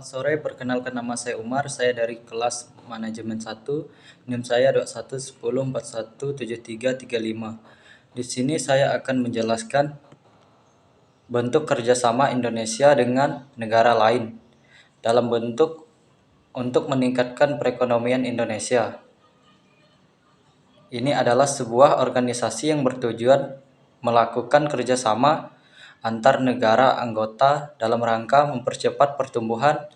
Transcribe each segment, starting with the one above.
Selamat sore, perkenalkan nama saya Umar, saya dari kelas Manajemen 1, NIM saya 2110417335. Di sini saya akan menjelaskan bentuk kerjasama Indonesia dengan negara lain dalam bentuk untuk meningkatkan perekonomian Indonesia. Ini adalah sebuah organisasi yang bertujuan melakukan kerjasama antar negara anggota dalam rangka mempercepat pertumbuhan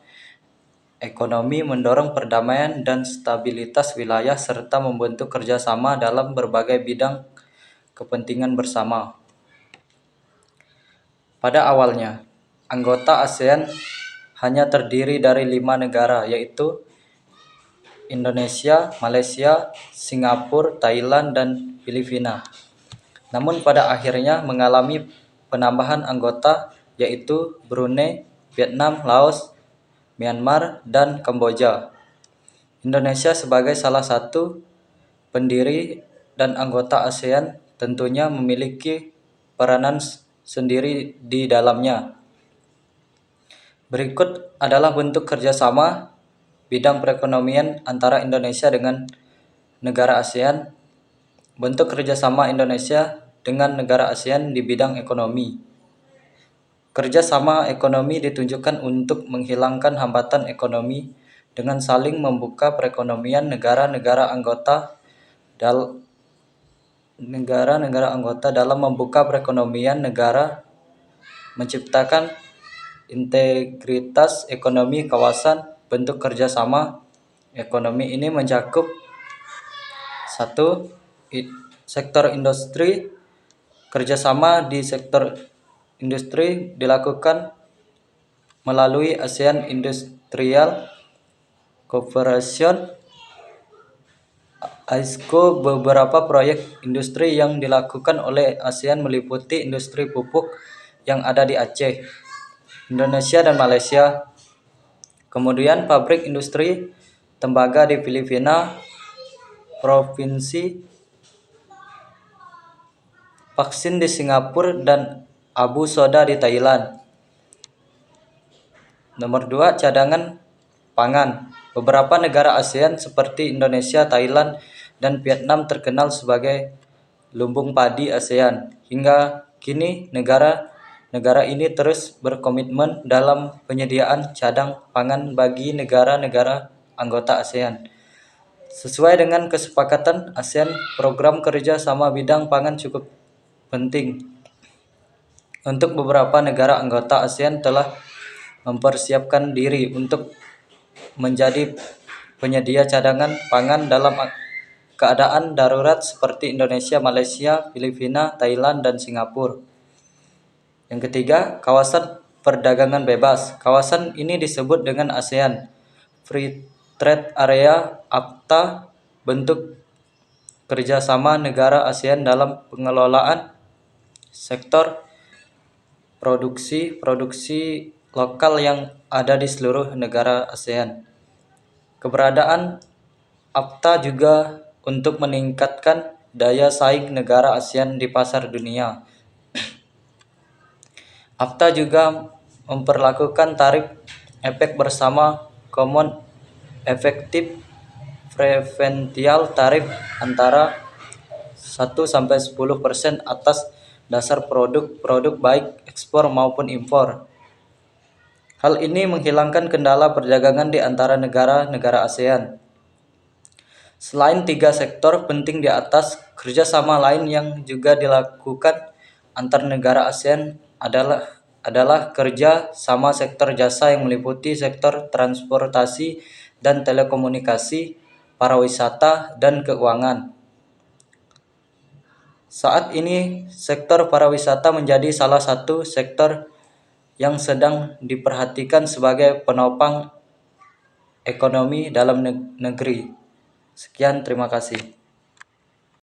ekonomi, mendorong perdamaian dan stabilitas wilayah, serta membentuk kerjasama dalam berbagai bidang kepentingan bersama. Pada awalnya, anggota ASEAN hanya terdiri dari 5 negara, yaitu Indonesia, Malaysia, Singapura, Thailand, dan Filipina. Namun pada akhirnya mengalami penambahan anggota, yaitu Brunei, Vietnam, Laos, Myanmar, dan Kamboja. Indonesia sebagai salah satu pendiri dan anggota ASEAN tentunya memiliki peranan sendiri di dalamnya. Berikut adalah bentuk kerjasama bidang perekonomian antara Indonesia dengan negara ASEAN. Bentuk kerjasama Indonesia dengan negara ASEAN di bidang ekonomi. Kerjasama ekonomi ditunjukkan untuk menghilangkan hambatan ekonomi dengan saling membuka perekonomian negara-negara anggota dalam membuka perekonomian negara, menciptakan integritas ekonomi kawasan. Bentuk kerjasama ekonomi ini mencakup 1. Sektor industri. Kerjasama di sektor industri dilakukan melalui ASEAN Industrial Cooperation (AISCO). Beberapa proyek industri yang dilakukan oleh ASEAN meliputi industri pupuk yang ada di Aceh, Indonesia, dan Malaysia. Kemudian pabrik industri tembaga di Filipina, provinsi vaksin di Singapura, dan abu soda di Thailand. Nomor 2, cadangan pangan. Beberapa negara ASEAN seperti Indonesia, Thailand, dan Vietnam terkenal sebagai lumbung padi ASEAN. Hingga kini negara ini terus berkomitmen dalam penyediaan cadang pangan bagi negara-negara anggota ASEAN. Sesuai dengan kesepakatan ASEAN, program kerja sama bidang pangan cukup penting. Untuk beberapa negara anggota ASEAN telah mempersiapkan diri untuk menjadi penyedia cadangan pangan dalam keadaan darurat seperti Indonesia, Malaysia, Filipina, Thailand, dan Singapura. Yang ketiga, kawasan perdagangan bebas. Kawasan ini disebut dengan ASEAN Free Trade Area (AFTA). Bentuk kerjasama negara ASEAN dalam pengelolaan sektor produksi lokal yang ada di seluruh negara ASEAN. Keberadaan AFTA juga untuk meningkatkan daya saing negara ASEAN di pasar dunia. AFTA juga memperlakukan tarif efek bersama Common Effective Preferential Tariff antara 1-10% atas dasar produk baik ekspor maupun impor. Hal ini menghilangkan kendala perdagangan di antara negara-negara ASEAN. Selain 3 sektor penting di atas, kerjasama lain yang juga dilakukan antar negara ASEAN adalah kerja sama sektor jasa yang meliputi sektor transportasi dan telekomunikasi, pariwisata, dan keuangan. Saat ini sektor pariwisata menjadi salah satu sektor yang sedang diperhatikan sebagai penopang ekonomi dalam negeri. Sekian, terima kasih.